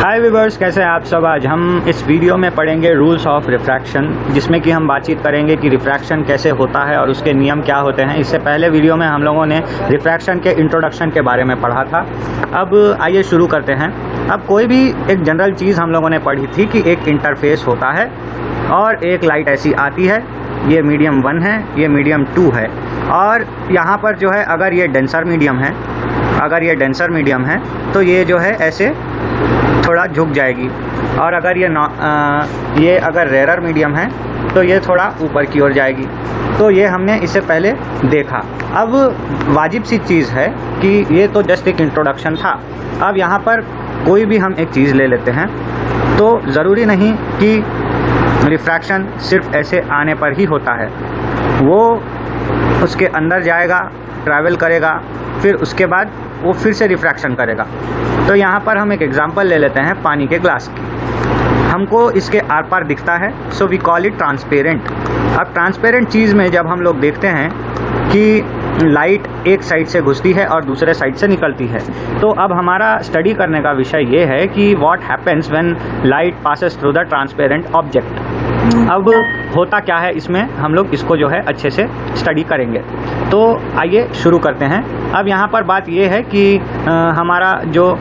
हाय viewers, कैसे हैं आप सब। आज हम इस वीडियो में पढ़ेंगे रूल्स ऑफ रिफ्रैक्शन, जिसमें कि हम बातचीत करेंगे कि रिफ्रैक्शन कैसे होता है और उसके नियम क्या होते हैं। इससे पहले वीडियो में हम लोगों ने रिफ्रैक्शन के इंट्रोडक्शन के बारे में पढ़ा था। अब आइए शुरू करते हैं। अब कोई भी एक जनरल चीज़ हम लोगों ने पढ़ी थी कि एक इंटरफेस होता है और एक लाइट ऐसी आती है, ये मीडियम 1 है, ये मीडियम 2 है, और यहाँ पर जो है अगर ये डेंसर मीडियम है तो ये जो है ऐसे थोड़ा झुक जाएगी, और अगर ये अगर रेयर मीडियम है तो ये थोड़ा ऊपर की ओर जाएगी। तो ये हमने इससे पहले देखा। अब वाजिब सी चीज़ है कि ये तो जस्ट एक इंट्रोडक्शन था। अब यहाँ पर कोई भी हम एक चीज़ ले लेते हैं तो ज़रूरी नहीं कि रिफ्रैक्शन सिर्फ ऐसे आने पर ही होता है। वो उसके अंदर जाएगा, ट्रैवल करेगा, फिर उसके बाद वो फिर से रिफ्रैक्शन करेगा। तो यहाँ पर हम एक एग्जांपल ले लेते हैं पानी के ग्लास की। हमको इसके आर पार दिखता है, so we call it transparent. अब ट्रांसपेरेंट चीज़ में जब हम लोग देखते हैं कि लाइट एक साइड से घुसती है और दूसरे साइड से निकलती है, तो अब हमारा स्टडी करने का विषय ये है कि what happens when light passes through the transparent object. अब होता क्या है इसमें, हम लोग इसको जो है अच्छे से स्टडी करेंगे। तो आइए शुरू करते हैं। अब यहाँ पर बात ये है कि हमारा जो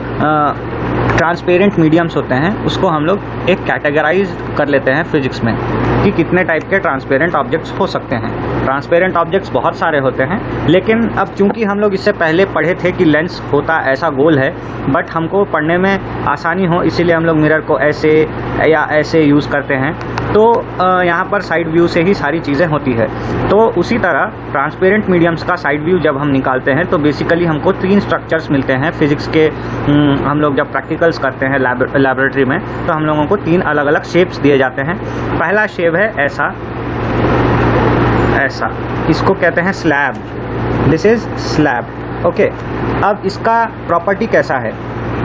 ट्रांसपेरेंट मीडियम्स होते हैं उसको हम लोग एक कैटेगराइज कर लेते हैं फिजिक्स में कि कितने टाइप के ट्रांसपेरेंट ऑब्जेक्ट्स हो सकते हैं। ट्रांसपेरेंट ऑब्जेक्ट्स बहुत सारे होते हैं, लेकिन अब चूंकि हम लोग इससे पहले पढ़े थे कि लेंस होता ऐसा गोल है, बट हमको पढ़ने में आसानी हो इसीलिए हम लोग मिरर को ऐसे या ऐसे यूज़ करते हैं। तो यहाँ पर साइड व्यू से ही सारी चीज़ें होती है। तो उसी तरह ट्रांसपेरेंट मीडियम्स का साइड व्यू जब हम निकालते हैं तो बेसिकली हमको 3 स्ट्रक्चर्स मिलते हैं फिजिक्स के। हम लोग जब प्रैक्टिकल्स करते हैं लैबोरेटरी में तो हम लोगों को 3 अलग अलग शेप्स दिए जाते हैं। पहला शेप है ऐसा, इसको कहते हैं slab. This is slab. Okay, अब इसका प्रॉपर्टी कैसा है?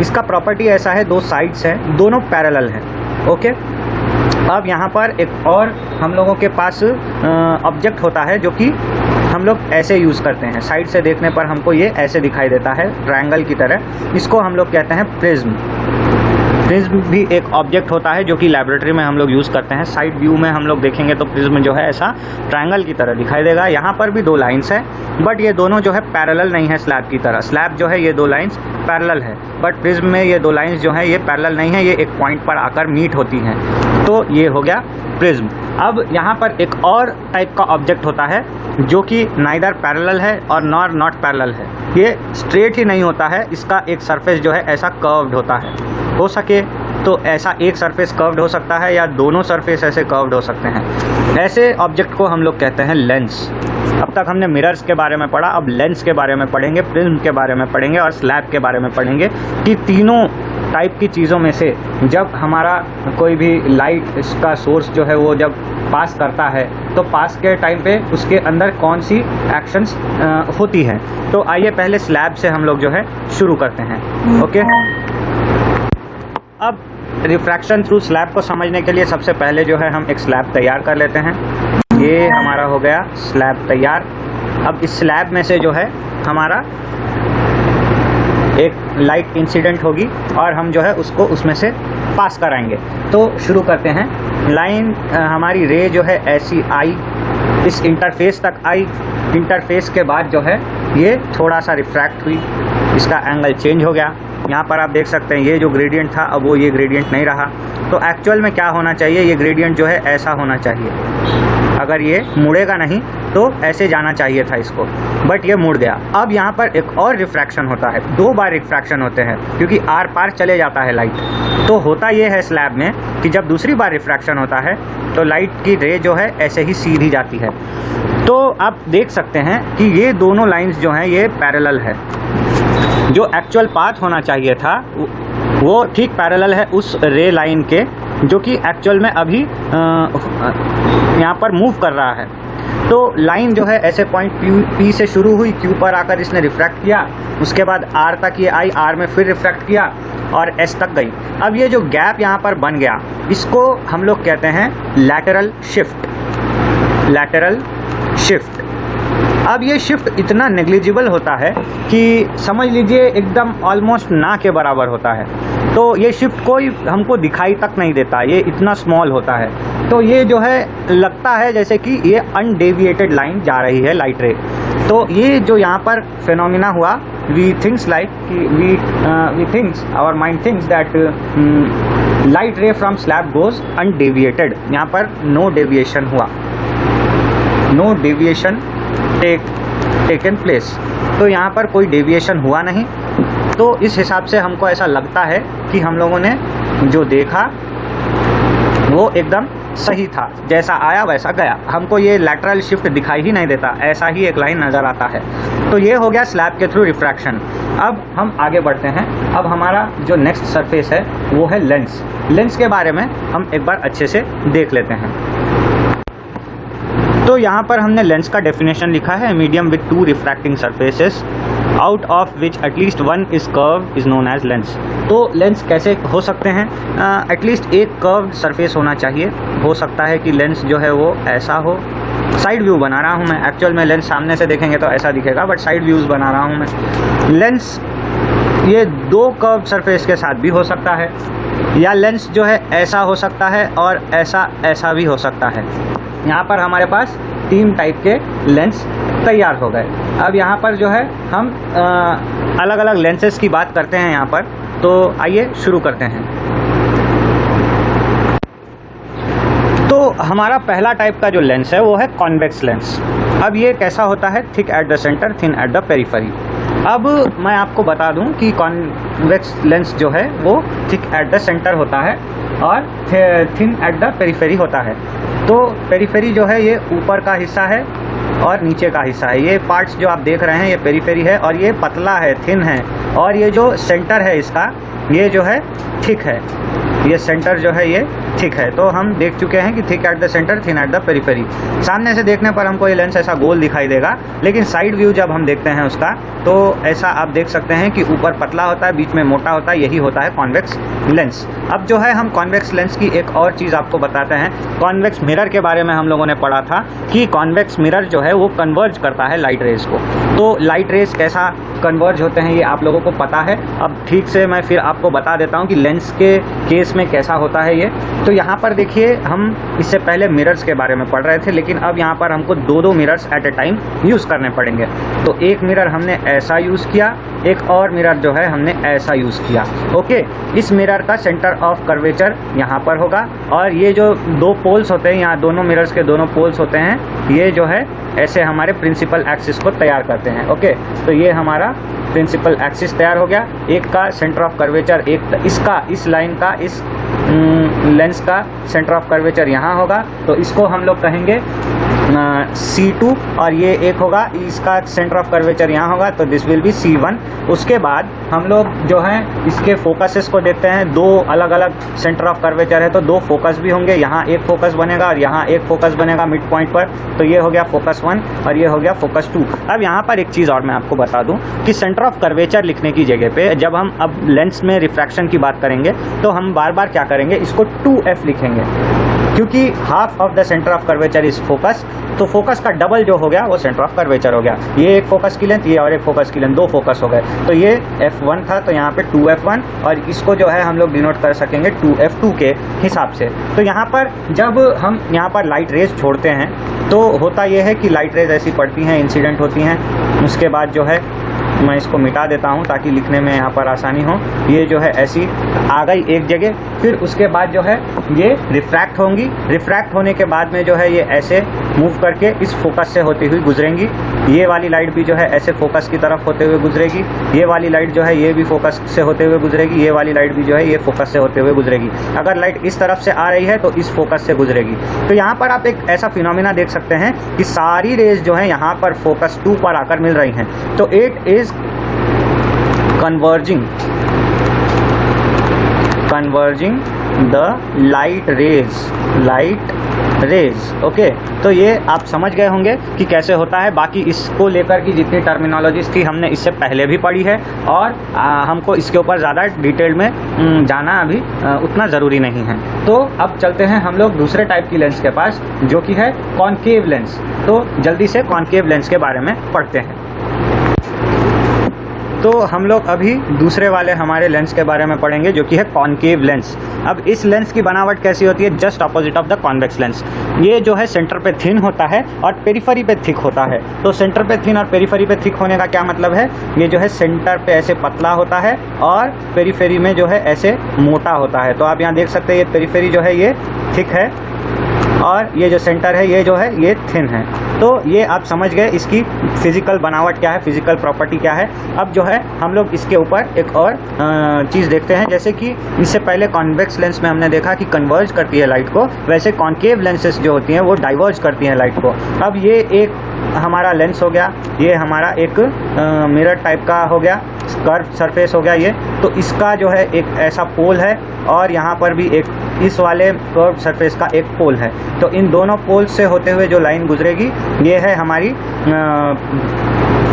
इसका प्रॉपर्टी ऐसा है, 2 साइड्स हैं, दोनों पैरेलल हैं। ओके, अब यहाँ पर एक और हम लोगों के पास ऑब्जेक्ट होता है जो कि हम लोग ऐसे यूज़ करते हैं। साइड से देखने पर हमको ये ऐसे दिखाई देता है ट्रायंगल की तरह। इसको हम लोग कहते हैं प्रिज्म। प्रिज्म भी एक ऑब्जेक्ट होता है जो कि लैबोरेटरी में हम लोग यूज़ करते हैं। साइड व्यू में हम लोग देखेंगे तो प्रिज्म जो है ऐसा ट्रायंगल की तरह दिखाई देगा। यहाँ पर भी 2 लाइंस है, बट ये दोनों जो है पैरेलल नहीं है स्लैब की तरह। स्लैब जो है ये 2 लाइंस पैरेलल है, बट प्रिज्म में ये 2 लाइंस जो है ये पैरेलल नहीं है, ये एक पॉइंट पर आकर मीट होती हैं। तो ये हो गया प्रिज्म। अब यहाँ पर एक और टाइप का ऑब्जेक्ट होता है जो कि नाइदर पैरेलल है और नॉट पैरेलल है। ये स्ट्रेट ही नहीं होता है, इसका एक सरफेस जो है ऐसा कर्व्ड होता है। हो सके तो ऐसा एक सरफेस कर्व्ड हो सकता है या दोनों सरफेस ऐसे कर्व्ड हो सकते हैं। ऐसे ऑब्जेक्ट को हम लोग कहते हैं लेंस। अब तक हमने मिरर्स के बारे में पढ़ा, अब लेंस के बारे में पढ़ेंगे, प्रिज्म के बारे में पढ़ेंगे और स्लैब के बारे में पढ़ेंगे कि तीनों टाइप की चीज़ों में से जब हमारा कोई भी लाइट इसका सोर्स जो है वो जब पास करता है तो पास के टाइम पे उसके अंदर कौन सी एक्शंस होती हैं। तो आइए पहले स्लैब से हम लोग जो है शुरू करते हैं। ओके, अब रिफ्रैक्शन थ्रू स्लैब को समझने के लिए सबसे पहले जो है हम एक स्लैब तैयार कर लेते हैं। ये हमारा हो गया स्लैब तैयार। अब इस स्लैब में से जो है हमारा एक लाइट इंसिडेंट होगी और हम जो है उसको उसमें से पास कराएंगे। तो शुरू करते हैं। लाइन हमारी रे जो है ऐसी आई, इस इंटरफेस तक आई। इंटरफेस के बाद जो है ये थोड़ा सा रिफ्रैक्ट हुई, इसका एंगल चेंज हो गया। यहाँ पर आप देख सकते हैं ये जो ग्रेडियंट था अब वो ये ग्रेडियंट नहीं रहा। तो एक्चुअल में क्या होना चाहिए, ये ग्रेडियंट जो है ऐसा होना चाहिए। अगर ये मुड़ेगा नहीं तो ऐसे जाना चाहिए था इसको, बट ये मुड़ गया। अब यहाँ पर एक और रिफ्रैक्शन होता है, 2 बार रिफ्रैक्शन होते हैं क्योंकि आर पार चले जाता है लाइट। तो होता ये है स्लैब में कि जब दूसरी बार रिफ्रैक्शन होता है तो लाइट की रे जो है ऐसे ही सीधी जाती है। तो आप देख सकते हैं कि ये दोनों लाइन्स जो हैं ये पैरेलल है। जो एक्चुअल पाथ होना चाहिए था वो ठीक पैरेलल है उस रे लाइन के जो कि एक्चुअल में अभी यहाँ पर मूव कर रहा है। तो लाइन जो है ऐसे पॉइंट P से शुरू हुई, Q पर आकर इसने रिफ्रैक्ट किया, उसके बाद R तक ये आई, R में फिर रिफ्रैक्ट किया और S तक गई। अब ये जो गैप यहाँ पर बन गया इसको हम लोग कहते हैं लैटरल शिफ्ट। Lateral shift. अब ये शिफ्ट इतना नेग्लिजिबल होता है कि समझ लीजिए एकदम ऑलमोस्ट ना के बराबर होता है। तो ये शिफ्ट कोई हमको दिखाई तक नहीं देता, ये इतना स्मॉल होता है। तो ये जो है लगता है जैसे कि ये अनडेविएटेड लाइन जा रही है लाइट रे। तो ये जो यहाँ पर फिनोमिना हुआ, we thinks our mind thinks that light ray from slab goes undeviated. यहाँ पर नो डेविएशन हुआ, नो डेविएशन टेकन प्लेस। तो यहाँ पर कोई डेविएशन हुआ नहीं। तो इस हिसाब से हमको ऐसा लगता है कि हम लोगों ने जो देखा वो एकदम सही था, जैसा आया वैसा गया। हमको ये लैटरल शिफ्ट दिखाई ही नहीं देता, ऐसा ही एक लाइन नज़र आता है। तो ये हो गया स्लैब के थ्रू रिफ्रैक्शन। अब हम आगे बढ़ते हैं। अब हमारा जो नेक्स्ट सरफेस है वो है लेंस। लेंस के बारे में हम एक बार अच्छे से देख लेते हैं। तो यहाँ पर हमने लेंस का डेफिनेशन लिखा है, medium with two refracting surfaces out of which at least one is curve is known as lens. तो लेंस कैसे हो सकते हैं? एटलीस्ट एक कर्व सरफेस होना चाहिए। हो सकता है कि लेंस जो है वो ऐसा हो, साइड व्यू बना रहा हूँ मैं, एक्चुअल में लेंस सामने से देखेंगे तो ऐसा दिखेगा, बट साइड व्यूज़ बना रहा हूँ मैं। लेंस ये दो कर्व सरफेस के साथ भी हो सकता है, या लेंस जो है ऐसा हो सकता है और ऐसा भी हो सकता है। यहाँ पर हमारे पास 3 टाइप के लेंस तैयार हो गए। अब यहाँ पर जो है हम अलग अलग लेंसेज की बात करते हैं यहाँ पर। तो आइए शुरू करते हैं। तो हमारा पहला टाइप का जो लेंस है वो है कॉन्वेक्स लेंस। अब ये कैसा होता है? Thick at the centre, thin at the periphery. अब मैं आपको बता दूं कि कॉन्वेक्स लेंस जो है वो थिक एट द सेंटर होता है और थिन एट द पेरिफेरी होता है। तो पेरिफेरी जो है ये ऊपर का हिस्सा है और नीचे का हिस्सा है। ये पार्ट्स जो आप देख रहे हैं ये पेरिफेरी है और ये पतला है, थिन है। और ये जो सेंटर है इसका, ये जो है थिक है। ये सेंटर जो है ये थिक है। तो हम देख चुके हैं कि thick at the centre, thin at the periphery. सामने से देखने पर हमको ये लेंस ऐसा गोल दिखाई देगा, लेकिन साइड व्यू जब हम देखते हैं उसका तो ऐसा आप देख सकते हैं कि ऊपर पतला होता है, बीच में मोटा होता है। यही होता है कॉन्वेक्स लेंस। अब जो है हम कॉन्वेक्स लेंस की एक और चीज़ आपको बताते हैं। कॉन्वेक्स मिरर के बारे में हम लोगों ने पढ़ा था कि कॉन्वेक्स मिरर जो है वो कन्वर्ज करता है लाइट रेज को। तो लाइट रेज कैसा कन्वर्ज होते हैं ये आप लोगों को पता है। अब ठीक से मैं फिर आपको बता देता हूँ कि लेंस के केस में कैसा होता है ये। तो यहाँ पर देखिए, हम इससे पहले मिरर्स के बारे में पढ़ रहे थे, लेकिन अब यहाँ पर हमको 2 mirrors at a time use करने पड़ेंगे। तो एक मिरर हमने ऐसा यूज़ किया, एक और मिरर जो है हमने ऐसा यूज़ किया। ओके, इस मिरर का सेंटर ऑफ कर्वेचर यहाँ पर होगा और ये जो 2 पोल्स होते हैं, यहाँ दोनों मिरर्स के दोनों पोल्स होते हैं, ये जो है ऐसे हमारे प्रिंसिपल एक्सिस को तैयार करते हैं। ओके, तो ये हमारा प्रिंसिपल एक्सिस तैयार हो गया। एक का सेंटर ऑफ कर्वेचर, एक इसका, इस लाइन का, इस लेंस का सेंटर ऑफ कर्वेचर यहाँ होगा, तो इसको हम लोग कहेंगे C2 और ये एक होगा, इसका सेंटर ऑफ कर्वेचर यहाँ होगा, तो दिस विल बी C1। उसके बाद हम लोग जो हैं इसके फोकसेस को देखते हैं। 2 अलग अलग सेंटर ऑफ कर्वेचर है तो 2 फोकस भी होंगे। यहाँ एक फोकस बनेगा और यहाँ एक फोकस बनेगा मिड पॉइंट पर, तो ये हो गया फोकस 1 और ये हो गया फोकस 2। अब यहाँ पर एक चीज़ और मैं आपको बता दूँ कि सेंटर ऑफ कर्वेचर लिखने की जगह पे जब हम अब लेंस में रिफ्रैक्शन की बात करेंगे तो हम बार बार क्या करेंगे, इसको 2F लिखेंगे, क्योंकि half of the centre of curvature is focus. तो फोकस का डबल जो हो गया वो सेंटर ऑफ कर्वेचर हो गया। ये एक फोकस की लेंथ, ये और एक फोकस की लेंथ, 2 फोकस हो गए। तो ये F1 था, तो यहाँ पे 2F1 और इसको जो है हम लोग डिनोट कर सकेंगे 2F2 के हिसाब से। तो यहाँ पर जब हम यहाँ पर लाइट रेज छोड़ते हैं तो होता ये है कि लाइट रेज ऐसी पड़ती हैं, इंसिडेंट होती हैं। उसके बाद जो है मैं इसको मिटा देता हूँ ताकि लिखने में यहाँ पर आसानी हो। ये जो है ऐसी आ गई एक जगह, फिर उसके बाद जो है ये रिफ्रैक्ट होंगी। रिफ्रैक्ट होने के बाद में जो है ये ऐसे मूव करके इस फोकस से होती हुई गुजरेंगी। ये वाली लाइट भी जो है ऐसे फोकस की तरफ होते हुए गुजरेगी। ये वाली लाइट जो है ये भी फोकस से होते हुए गुजरेगी। ये वाली लाइट भी जो है ये फोकस से होते हुए गुजरेगी। अगर लाइट इस तरफ से आ रही है तो इस फोकस से गुजरेगी। तो यहाँ पर आप एक ऐसा फिनोमिना देख सकते हैं कि सारी रेज जो है यहाँ पर फोकस 2 पर आकर मिल रही हैं। तो it is converging the light rays. Okay, तो ये आप समझ गए होंगे कि कैसे होता है। बाकी इसको लेकर की जितनी टर्मिनोलॉजीज थी हमने इससे पहले भी पढ़ी है और हमको इसके ऊपर ज़्यादा डिटेल में जाना अभी उतना ज़रूरी नहीं है। तो अब चलते हैं हम लोग दूसरे टाइप की लेंस के पास, जो कि है कॉनकेव लेंस। तो जल्दी से कॉनकेव लेंस के बारे में पढ़ते हैं। तो हम लोग अभी दूसरे वाले हमारे लेंस के बारे में पढ़ेंगे, जो कि है कॉनकेव लेंस। अब इस लेंस की बनावट कैसी होती है? Just opposite of the convex lens. ये जो है सेंटर पे थिन होता है और पेरिफेरी पे थिक होता है। तो सेंटर पे थिन और पेरिफेरी पे थिक होने का क्या मतलब है? ये जो है सेंटर पे ऐसे पतला होता है और पेरिफेरी में जो है ऐसे मोटा होता है। तो आप यहाँ देख सकते हैं ये पेरिफेरी जो है ये थिक है और ये जो सेंटर है ये जो है ये थिन है। तो ये आप समझ गए इसकी फिजिकल बनावट क्या है, फिजिकल प्रॉपर्टी क्या है। अब जो है हम लोग इसके ऊपर एक और चीज़ देखते हैं। जैसे कि इससे पहले कॉन्वेक्स लेंस में हमने देखा कि कन्वर्ज करती है लाइट को, वैसे कॉनकेव लेंसेज जो होती हैं वो डाइवर्ज करती हैं लाइट को। अब ये एक हमारा लेंस हो गया, ये हमारा एक मिरर टाइप का हो गया, कर्व सरफेस हो गया ये। तो इसका जो है एक ऐसा पोल है और यहाँ पर भी एक इस वाले कर्व सरफेस का एक पोल है। तो इन दोनों पोल से होते हुए जो लाइन गुजरेगी ये है हमारी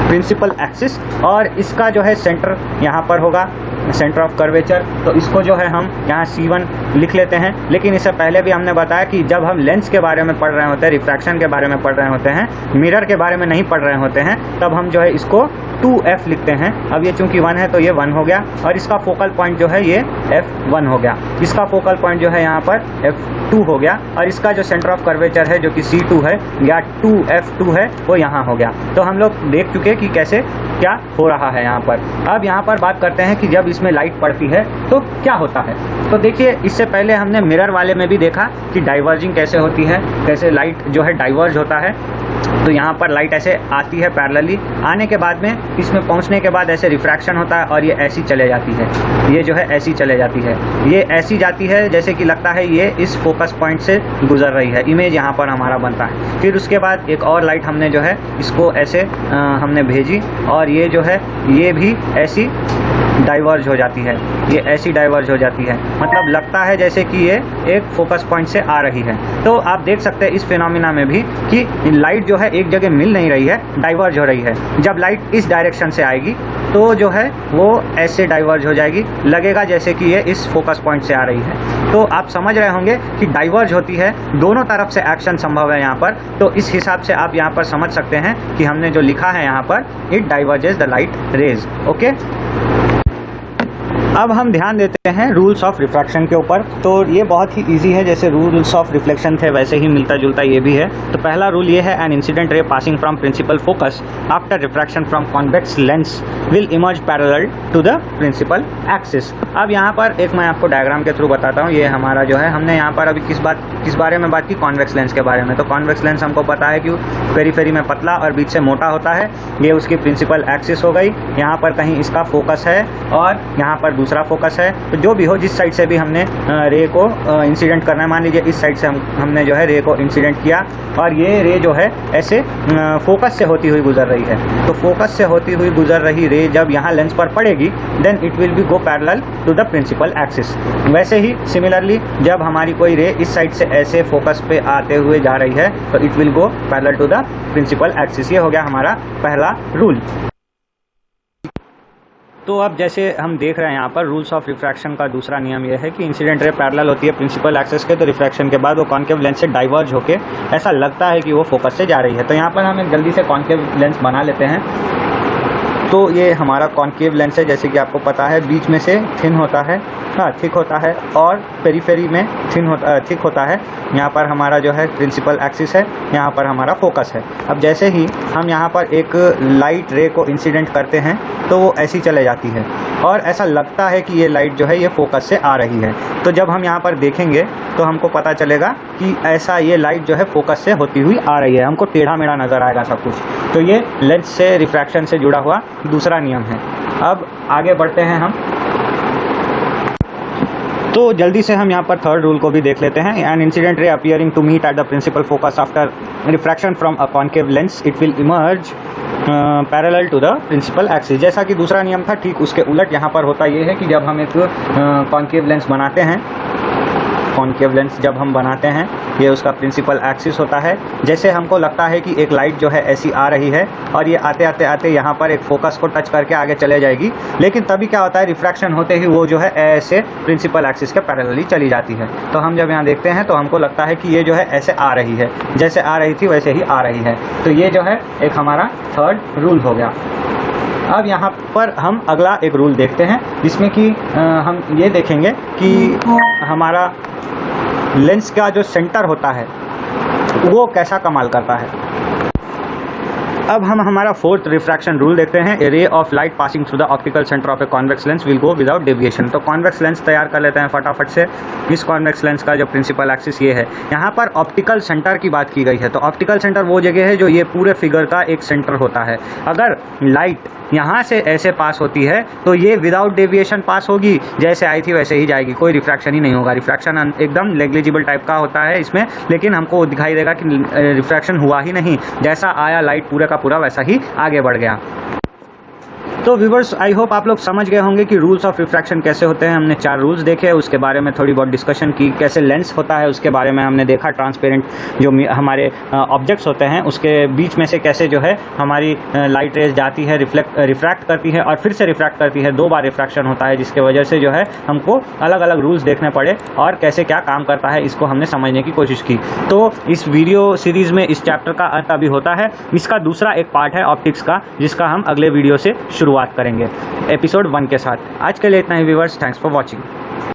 प्रिंसिपल एक्सिस और इसका जो है सेंटर यहाँ पर होगा, सेंटर ऑफ कर्वेचर। तो इसको जो है हम यहाँ C1 लिख लेते हैं। लेकिन इससे पहले भी हमने बताया कि जब हम लेंस के बारे में पढ़ रहे होते हैं, रिफ्रैक्शन के बारे में पढ़ रहे होते हैं, मिरर के बारे में नहीं पढ़ रहे होते हैं, तब हम जो है इसको 2F लिखते हैं। अब ये चूंकि 1 है तो ये 1 हो गया और इसका फोकल पॉइंट जो है ये F1 हो गया। इसका फोकल पॉइंट जो है यहाँ पर F2 हो गया और इसका जो सेंटर ऑफ कर्वेचर है जो कि C2 है या 2F2 है वो यहाँ हो गया। तो हम लोग देख चुके कि कैसे क्या हो रहा है यहाँ पर। अब यहाँ पर बात करते हैं कि जब इसमें लाइट पड़ती है तो क्या होता है। तो देखिए इससे पहले हमने मिरर वाले में भी देखा कि डाइवर्जिंग कैसे होती है, कैसे लाइट जो है डाइवर्ज होता है। तो यहाँ पर लाइट ऐसे आती है पैरेलली, आने के बाद में इसमें पहुँचने के बाद ऐसे रिफ्रैक्शन होता है और ये ऐसी चले जाती है, ये जो है ऐसी चले जाती है, ये ऐसी जाती है जैसे कि लगता है ये इस फोकस पॉइंट से गुजर रही है। इमेज यहाँ पर हमारा बनता है। फिर उसके बाद एक और लाइट हमने जो है इसको ऐसे हमने भेजी और ये जो है ये भी ऐसी डाइवर्ज हो जाती है, ये ऐसी डाइवर्ज हो जाती है, मतलब लगता है जैसे कि ये एक फोकस पॉइंट से आ रही है। तो आप देख सकते हैं इस फिनोमिना में भी कि लाइट जो है एक जगह मिल नहीं रही है, डाइवर्ज हो रही है। जब लाइट इस डायरेक्शन से आएगी तो जो है वो ऐसे डाइवर्ज हो जाएगी, लगेगा जैसे कि ये इस फोकस पॉइंट से आ रही है। तो आप समझ रहे होंगे कि डाइवर्ज होती है, दोनों तरफ से एक्शन संभव है यहाँ पर। तो इस हिसाब से आप यहाँ पर समझ सकते हैं कि हमने जो लिखा है यहाँ पर, it diverges the light rays. Okay, अब हम ध्यान देते हैं रूल्स ऑफ रिफ्रैक्शन के ऊपर। तो ये बहुत ही इजी है, जैसे रूल्स ऑफ रिफ्लेक्शन थे वैसे ही मिलता जुलता ये भी है। तो पहला रूल ये है, an incident ray passing from principal focus after refraction from convex lens will emerge parallel to the principal axis. अब यहाँ पर एक मैं आपको डायग्राम के थ्रू बताता हूँ। ये हमारा जो है, हमने यहाँ पर अभी किस बारे में बात की, कॉन्वेक्स लेंस के बारे में। तो कॉन्वेक्स लेंस हमको पता है कि पेरीफेरी में पतला और बीच से मोटा होता है, ये उसकी प्रिंसिपल एक्सिस हो गई। यहाँ पर कहीं इसका फोकस है और यहाँ पर दूसरा फोकस है। तो जो भी हो, जिस साइड से भी हमने रे को इंसिडेंट करना है, मान लीजिए इस साइड से हमने जो है रे को इंसिडेंट किया और ये रे जो है ऐसे फोकस से होती हुई गुजर रही है। तो फोकस से होती हुई गुजर रही रे जब यहाँ लेंस पर पड़ेगी, then it will be go parallel to the principal axis. वैसे ही सिमिलरली जब हमारी कोई रे इस साइड से ऐसे फोकस पे आते हुए जा रही है तो it will go parallel to the principal axis. ये हो गया हमारा पहला रूल। तो अब जैसे हम देख रहे हैं यहाँ पर रूल्स ऑफ रिफ्रैक्शन का दूसरा नियम यह है कि इंसिडेंट रे पैरेलल होती है प्रिंसिपल एक्सिस के, तो रिफ्रैक्शन के बाद वो कॉन्केव लेंस से डाइवर्ज होके ऐसा लगता है कि वो फोकस से जा रही है। तो यहाँ पर हम एक जल्दी से कॉन्केव लेंस बना लेते हैं। तो ये हमारा कॉन्केव लेंस है, जैसे कि आपको पता है बीच में से थिन होता है, हाँ थिक होता है, और पेरीफेरी में थिक होता है। यहाँ पर हमारा जो है प्रिंसिपल एक्सिस है, यहाँ पर हमारा फोकस है। अब जैसे ही हम यहाँ पर एक लाइट रे को इंसिडेंट करते हैं तो वो ऐसी चले जाती है और ऐसा लगता है कि ये लाइट जो है ये फोकस से आ रही है। तो जब हम यहाँ पर देखेंगे तो हमको पता चलेगा कि ऐसा ये लाइट जो है फोकस से होती हुई आ रही है, हमको टेढ़ा मेढ़ा नज़र आएगा सब कुछ। तो ये लेंस से रिफ्रैक्शन से जुड़ा हुआ दूसरा नियम है। अब आगे बढ़ते हैं हम। तो जल्दी से हम यहाँ पर थर्ड रूल को भी देख लेते हैं। An incident ray appearing to meet at the principal focus after refraction from a concave lens it will emerge parallel to the principal axis. जैसा कि दूसरा नियम था, ठीक उसके उलट यहाँ पर होता ये है कि जब हम एक कॉन्केव लेंस बनाते हैं, कॉन्केव लेंस जब हम बनाते हैं ये उसका प्रिंसिपल एक्सिस होता है। जैसे हमको लगता है कि एक लाइट जो है ऐसी आ रही है और ये आते आते आते यहाँ पर एक फोकस को टच करके आगे चले जाएगी, लेकिन तभी क्या होता है, रिफ्रैक्शन होते ही वो जो है ऐसे प्रिंसिपल एक्सिस के पैरेलली चली जाती है। तो हम जब यहाँ देखते हैं तो हमको लगता है कि ये जो है ऐसे आ रही है, जैसे आ रही थी वैसे ही आ रही है। तो ये जो है एक हमारा थर्ड रूल हो गया। अब यहाँ पर हम अगला एक रूल देखते हैं, जिसमें कि हम ये देखेंगे कि हमारा लेंस का जो सेंटर होता है वो कैसा कमाल करता है। अब हम हमारा फोर्थ रिफ्रैक्शन रूल देखते हैं। A ray of light passing through the optical centre of a convex lens will go without deviation. तो कॉन्वेक्स लेंस तैयार कर लेते हैं फटाफट से। इस कॉन्वेक्स लेंस का जो प्रिंसिपल एक्सिस ये है, यहाँ पर ऑप्टिकल सेंटर की बात की गई है। तो ऑप्टिकल सेंटर वो जगह है जो ये पूरे फिगर का एक सेंटर होता है। अगर लाइट यहाँ से ऐसे पास होती है तो ये विदाउट डेविएशन पास होगी, जैसे आई थी वैसे ही जाएगी, कोई रिफ्रैक्शन ही नहीं होगा। रिफ्रैक्शन एकदम नेग्लिजिबल टाइप का होता है इसमें, लेकिन हमको दिखाई देगा कि रिफ्रैक्शन हुआ ही नहीं, जैसा आया लाइट पूरा का पूरा वैसा ही आगे बढ़ गया। तो व्यूवर्स, आई होप आप लोग समझ गए होंगे कि रूल्स ऑफ रिफ्रैक्शन कैसे होते हैं। हमने 4 रूल्स देखे, उसके बारे में थोड़ी बहुत डिस्कशन की। कैसे लेंस होता है उसके बारे में हमने देखा। ट्रांसपेरेंट जो हमारे ऑब्जेक्ट्स होते हैं उसके बीच में से कैसे जो है हमारी लाइट रेज जाती है, रिफ्रैक्ट करती है और फिर से रिफ्रैक्ट करती है। 2 बार रिफ्रैक्शन होता है, जिसके वजह से जो है हमको अलग अलग रूल्स देखने पड़े और कैसे क्या काम करता है इसको हमने समझने की कोशिश की। तो इस वीडियो सीरीज़ में इस चैप्टर का अंत अभी होता है। इसका दूसरा एक पार्ट है ऑप्टिक्स का, जिसका हम अगले वीडियो से शुरुआत करेंगे एपिसोड 1 के साथ। आज के लिए इतना ही व्यूवर्स, थैंक्स फॉर वॉचिंग।